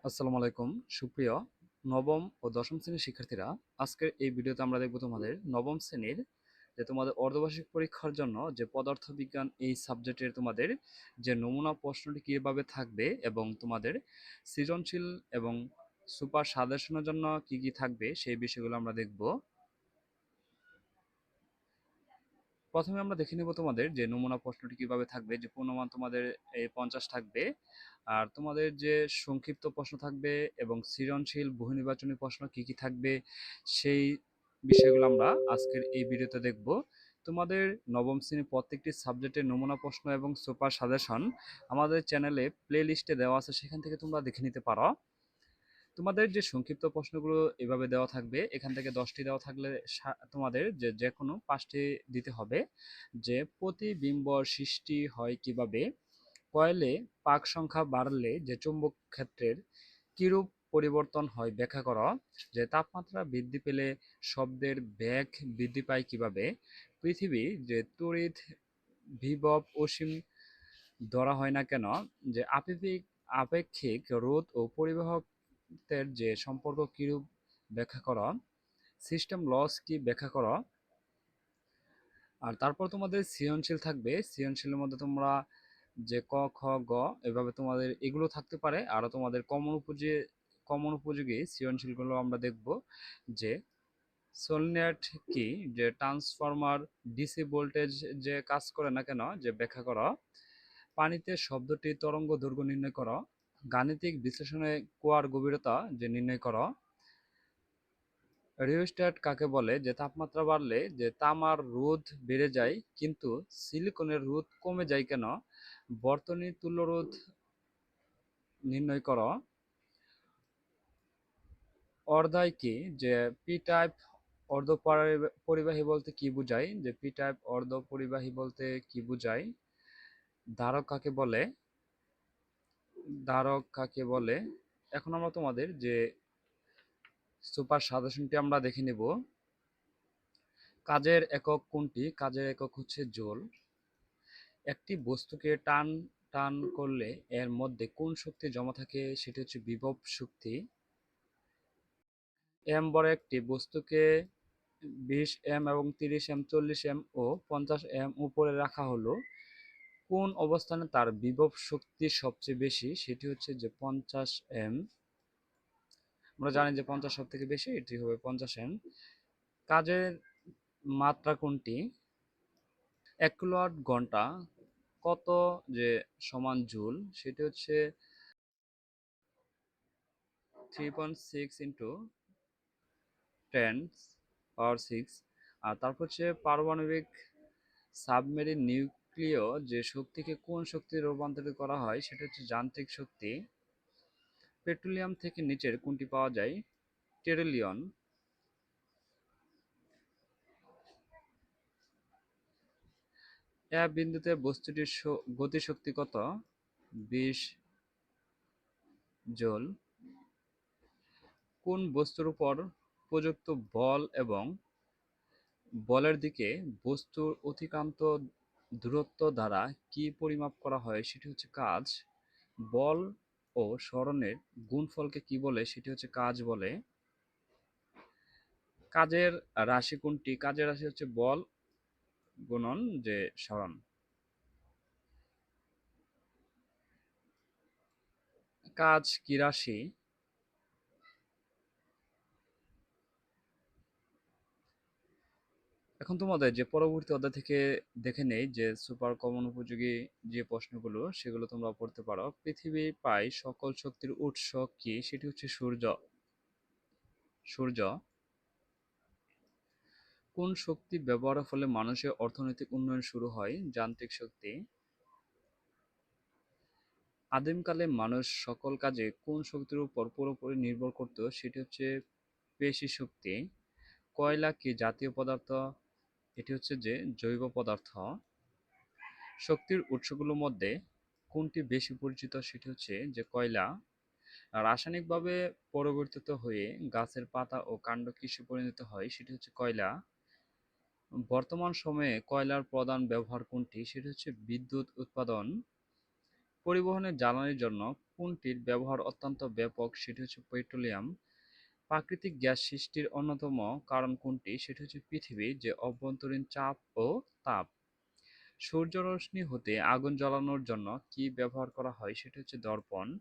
আসসালামু আলাইকুম সুপ্রিয় নবম ও দশম শ্রেণীর শিক্ষার্থীরা। আজকের এই ভিডিওতে আমরা দেখব তোমাদের নবম শ্রেণীর যে তোমাদের অর্ধবার্ষিক পরীক্ষার জন্য যে পদার্থবিজ্ঞান এই সাবজেক্টের তোমাদের যে নমুনা প্রশ্নটি কিভাবে থাকবে এবং তোমাদের সৃজনশীল এবং সুপার সাজেশনের জন্য কি কি থাকবে সেই বিষয়গুলো আমরা দেখব। প্রথমে আমরা দেখে নেব তোমাদের যে নমুনা প্রশ্নটি কিভাবে থাকবে। যে পূর্ণমান তোমাদের এই 50 থাকবে, আর তোমাদের যে সংক্ষিপ্ত প্রশ্ন থাকবে এবং সৃজনশীল বহু নির্বাচনী প্রশ্ন কি কি থাকবে সেই বিষয়গুলো আমরা আজকের এই ভিডিওতে দেখব। তোমাদের নবম শ্রেণীর প্রত্যেকটি সাবজেক্টের নমুনা প্রশ্ন এবং সুপার সাজেশন আমাদের চ্যানেলে প্লে লিস্টে দেওয়া আছে, সেখান থেকে তোমরা দেখে নিতে পারো। তোমাদের যে সংক্ষিপ্ত প্রশ্নগুলো এভাবে দেওয়া থাকবে, এখান থেকে 10টি দেওয়া থাকলে তোমাদের যে কোনো 5টি দিতে হবে। যে প্রতিবিম্ব সৃষ্টি হয় কিভাবে, কয়েলে পাক সংখ্যা বাড়লে যে চৌম্বক ক্ষেত্রের কিরূপ পরিবর্তন হয় ব্যাখ্যা করো, যে তাপমাত্রা বৃদ্ধি পেলে শব্দের বেগ বৃদ্ধি পায় কিভাবে, পৃথিবী যে তড়িৎ বিভব অসীম ধরা হয় না কেন, যে আপেক্ষিক রোধ ও পরিবাহকের যে সম্পর্ক কিরূপ ব্যাখ্যা করো, সিস্টেম লস কি ব্যাখ্যা করো। আর তারপর তোমাদের সৃজনশীল থাকবে, সৃজনশীলের মধ্যে তোমরা যে ক খ গ এভাবে তোমাদের এগুলো থাকতে পারে। আরও তোমাদের কমন উপযোগী সৃজনশীলগুলো আমরা দেখব। যে সলিনয়েড কি, যে ট্রান্সফরমার ডিসি ভোল্টেজ যে কাজ করে না কেন যে ব্যাখ্যা করো, পানিতে শব্দটি তরঙ্গ দৈর্ঘ্য নির্ণয় করো, গাণিতিক বিশ্লেষণে কুয়ার গভীরতা যে নির্ণয় করো, রিওস্ট্যাট কাকে বলে, যে তাপমাত্রা বাড়লে যে তামার রোধ বেড়ে যায় কিন্তু সিলিকনের রোধ কমে যায় কেন, বর্তনীর তুল্যরোধ নির্ণয় করো, অর্ধায় কি, যে পি টাইপ অর্ধ পরিবাহী বলতে কি বোঝায়, যে পি টাইপ অর্ধ পরিবাহী বলতে কি বোঝায়, ধারক কাকে বলে, ধারক কাকে বলে। এখন আমরা তোমাদের যে সুপার সাজেশনটি আমরা দেখে নেব। কাজের একক কোনটি, কাজের একক হচ্ছে জুল। একটি বস্তুকে টান টান করলে এর মধ্যে কোন শক্তি জমা থাকে, সেটি হচ্ছে বিভব শক্তি। এম বড় একটি বস্তুকে 20 এম এবং 30 এম 40 এম ও 50 এম উপরে রাখা হলো, কোন অবস্থানে তার বিভব শক্তি সবচেয়ে বেশি, সেটি হচ্ছে যে 50 এম। আমরা জানি যে 50 সব থেকে বেশি, এটি হবে 50 এম। কাজের মাত্রা কোনটি, 1 কিলোওয়াট ঘন্টা কত যে সমান জুল, সেটি হচ্ছে 3.6 ইন্টু 10 পাওয়ার 6। আর তারপর হচ্ছে পারমাণবিক সাবমেরিন নিউক্লিয় যে শক্তিকে কোন শক্তিতে রূপান্তরিত করা হয়, সেটা হচ্ছে যান্ত্রিক শক্তি। পেট্রোলিয়াম থেকে নিচের কোনটি পাওয়া যায়, টেরিলিয়ন। এ বিন্দুতে বস্তুটির গতিশক্তি কত, 20 জুল। কোন বস্তুর উপর প্রযুক্ত বল এবং বলের দিকে বস্তুর অতিক্রান্ত দূরত্ব দ্বারা কি পরিমাপ করা হয়, সেটি হচ্ছে কাজ। বল ও সরণের গুণফলকে কি বলে, সেটি হচ্ছে কাজ বলে। কাজের রাশি কোনটি, কাজের রাশি হচ্ছে বল গুণন যে সরণ। কাজ কি রাশি। এখন তোমাদের যে পরবর্তী অধ্যায় থেকে দেখে নেই যে সুপার কমন উপযোগী যে প্রশ্নগুলো সেগুলো তোমরা পড়তে পারো। পৃথিবী পায় সকল শক্তির উৎস কি, সেটি হচ্ছে সূর্য। সূর্য। কোন শক্তি ব্যবহারের ফলে মানুষের অর্থনৈতিক উন্নয়ন শুরু হয়, যান্ত্রিক শক্তি। আদিমকালে মানুষ সকল কাজে কোন শক্তির উপর পুরোপুরি নির্ভর করত, সেটি হচ্ছে পেশি শক্তি। কয়লা কি জাতীয় পদার্থ, এটি হচ্ছে যে জৈব পদার্থ। শক্তির উৎসগুলোর মধ্যে কোনটি বেশি পরিচিত, সেটি হচ্ছে যে কয়লা। রাসায়নিকভাবে পরিবর্তিত হয়ে গাছের পাতা ও কাণ্ড কিসে পরিণত হয়, সেটি হচ্ছে কয়লা। বর্তমান সময়ে কয়লার প্রধান ব্যবহার কোনটি, সেটি হচ্ছে বিদ্যুৎ উৎপাদন। পরিবহনের জ্বালানির জন্য কোনটির ব্যবহার অত্যন্ত ব্যাপক? সেটি হচ্ছে পেট্রোলিয়াম। প্রাকৃতিক গ্যাস সৃষ্টির অন্যতম কারণ কোনটি? সেটি হচ্ছে পৃথিবীর যে অভ্যন্তরীণ চাপ ও তাপ। সূর্যরশ্মি হতে আগুন জ্বালানোর জন্য কি ব্যবহার করা হয়? সেটি হচ্ছে দর্পণ।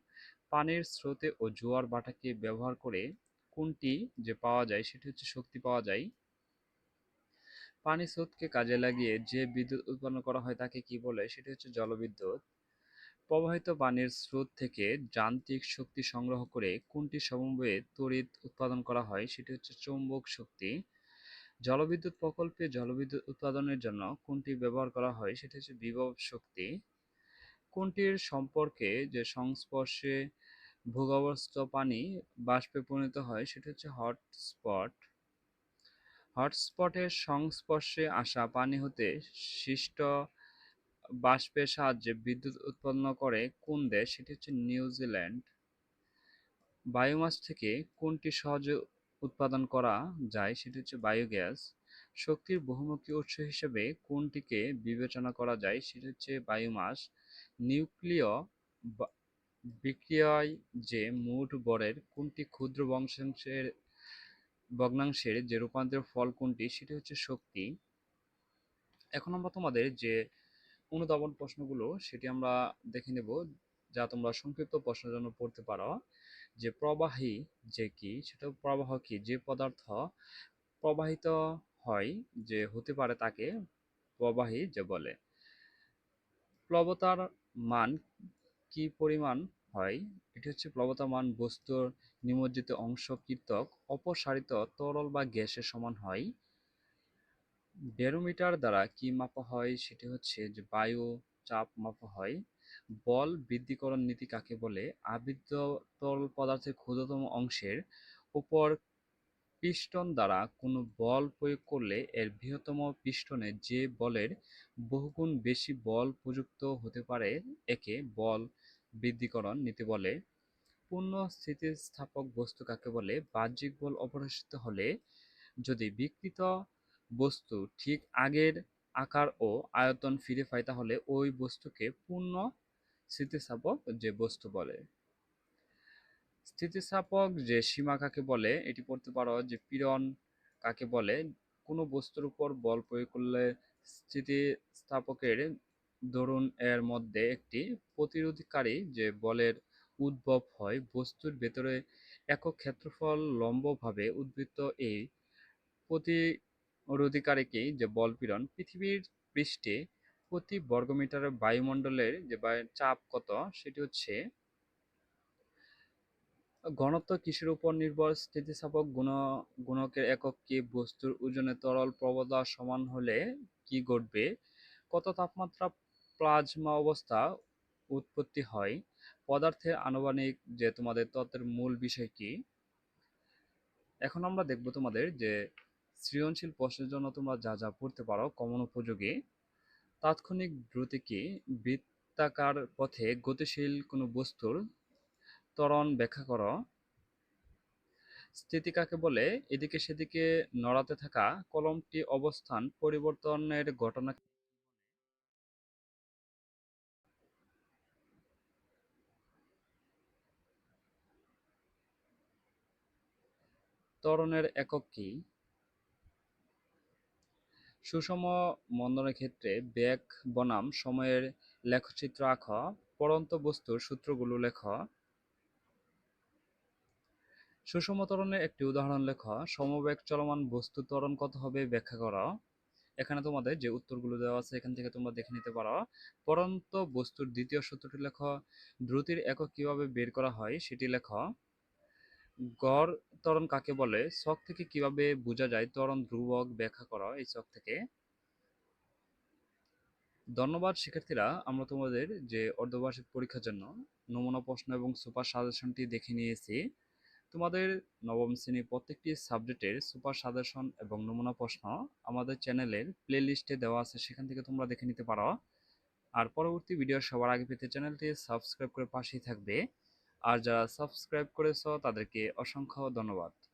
পানির স্রোতে ও জোয়ার ভাটাকে ব্যবহার করে কোনটি যে পাওয়া যায় সেটি হচ্ছে শক্তি পাওয়া যায়। পানি স্রোতকে কাজে লাগিয়ে যে বিদ্যুৎ উৎপন্ন করা হয় তাকে কি বলে? সেটি হচ্ছে জলবিদ্যুৎ। প্রবাহিত পানির স্রোত থেকে যান্ত্রিক শক্তি সংগ্রহ করে কোনটি সমন্বয়ে তড়িৎ উৎপাদন করা হয়? সেটি হচ্ছে চৌম্বক শক্তি। জলবিদ্যুৎ প্রকল্পে জলবিদ্যুৎ উৎপাদনের জন্য কোনটি ব্যবহার করা হয়? সেটি হচ্ছে বিভব শক্তি। কোনটির সম্পর্কে যে সংস্পর্শে ভূগর্ভস্থ পানি বাষ্পে পরিণত হয়? সেটি হচ্ছে হটস্পট। হটস্পটের সংস্পর্শে আসা পানি হতে সৃষ্ট বাষ্পের সাহায্যে বিদ্যুৎ উৎপন্ন করে কোন দেশ? সেটি হচ্ছে নিউজিল্যান্ড। বায়োমাস থেকে কোনটি সহজে উৎপাদন করা যায়? সেটি হচ্ছে বায়োগ্যাস। শক্তির বহুমুখী উৎস হিসেবে কোনটিকে বিবেচনা করা যায়? সেটি হচ্ছে বায়োমাস। নিউক্লিয় বা- বিক্রিয়ায় যে মোট ভরের কোনটি ক্ষুদ্র ভগ্নাংশের যে রূপান্তরের ফল কোনটি? সেটি হচ্ছে শক্তি। এখন আমরা তোমাদের যে অনুধাবন প্রশ্নগুলো সেটি আমরা দেখে নেব, যা তোমরা সংক্ষিপ্ত প্রশ্নের জন্য পড়তে পারো। যে প্রবাহী যে কি, সেটা প্রবাহ কি? যে পদার্থ প্রবাহিত হয় যে হতে পারে তাকে প্রবাহী যে বলে। প্লবতার মান কি পরিমাণ হয়? এটি হচ্ছে প্লবতার মান বস্তুর নিমজ্জিত অংশ কর্তৃক অপসারিত তরল বা গ্যাসের সমান হয়। ব্যারোমিটার দ্বারা কি মাপা হয়? সেটি হচ্ছে যে বায়ু চাপ মাপা হয়। বল বৃদ্ধিকরণ নীতি কাকে বলে? আবৃত তরল পদার্থের ক্ষুদ্রতম অংশের উপর পিস্টন দ্বারা কোনো বল প্রয়োগ করলে এর বৃহত্তম পিস্টনে যে বলের বহুগুণ বেশি বল প্রযুক্ত হতে পারে একে বল বৃদ্ধিকরণ নীতি বলে। পূর্ণ স্থিতিস্থাপক বস্তু কাকে বলে? বাহ্যিক বল অপসারিত হলে যদি বিকৃত বস্তু ঠিক আগের আকার ও আয়তন ফিরে পায় তাহলে ওই বস্তুকে পূর্ণ স্থিতিস্থাপক যে বস্তু বলে। স্থিতিস্থাপক যে সীমা কাকে বলে? এটি পড়তে পারো যে পীড়ন কাকে বলে? কোনো বস্তুর উপর বল প্রয়োগ করলে স্থিতিস্থাপকের দরুন এর মধ্যে একটি প্রতিরোধকারী যে বলের উদ্ভব হয়। বস্তুর ভেতরে একক ক্ষেত্রফল লম্বভাবে উদ্বৃত্ত এই প্রতিরোধকারীকেই যে বল পীড়ন। পৃথিবীর পৃষ্ঠে প্রতি বর্গমিটার বায়ুমণ্ডলের যে চাপ কত? সেটি হচ্ছে ঘনত্ব কিসের উপর নির্ভর? স্থিতিস্থাপক গুণকের একক কি? বস্তুর ওজনে তরল প্রবণতা সমান হলে কি ঘটবে? কত তাপমাত্রা প্লাজমা অবস্থা উৎপত্তি হয়? পদার্থের আনুপাতিক যে তোমাদের তত্ত্বের মূল বিষয় কি? এখন আমরা দেখব তোমাদের যে সৃজনশীল প্রশ্নের জন্য তোমরা যা যা পড়তে পারো কমন উপযোগী। তাৎক্ষণিক দ্রুতি কি? বৃত্তাকার পথে গতিশীল কোনো বস্তুর ত্বরণ ব্যাখ্যা করো। স্থিতি কাকে বলে? এদিকে সেদিকে নড়াতে থাকা কলমটি অবস্থান পরিবর্তনের ঘটনা। ত্বরণের একক কি? সুষম মন্দনের ক্ষেত্রে বেগ বনাম সময়ের লেখচিত্র আঁক। পড়ন্ত বস্তুর সূত্রগুলো লেখ। সুষম ত্বরণের একটি উদাহরণ লেখ। সমবেগ চলমান বস্তু ত্বরণ কত হবে ব্যাখ্যা করো। এখানে তোমাদের যে উত্তরগুলো দেওয়া আছে এখান থেকে তোমরা দেখে নিতে পারো। পড়ন্ত বস্তুর দ্বিতীয় সূত্রটি লেখ। দ্রুতির একক কিভাবে বের করা হয় সেটি লেখ। গড় ত্বরণ কাকে বলে? ছক থেকে কিভাবে বোঝা যায় ত্বরণ ধ্রুবক ব্যাখ্যা করো এই ছক থেকে। ধন্যবাদ শিক্ষার্থীরা, আমরা তোমাদের যে অর্ধবার্ষিক পরীক্ষার জন্য নমুনা প্রশ্ন এবং সুপার সাজেশনটি দেখে নিয়েছি। তোমাদের নবম শ্রেণীর প্রত্যেকটি সাবজেক্টের সুপার সাজেশন এবং নমুনা প্রশ্ন আমাদের চ্যানেলের প্লে লিস্টে দেওয়া আছে, সেখান থেকে তোমরা দেখে নিতে পারো। আর পরবর্তী ভিডিও সবার আগে পেতে চ্যানেলটি সাবস্ক্রাইব করে পাশেই থাকবে। আর যারা সাবস্ক্রাইব করেছো তাদেরকে অসংখ্য ধন্যবাদ।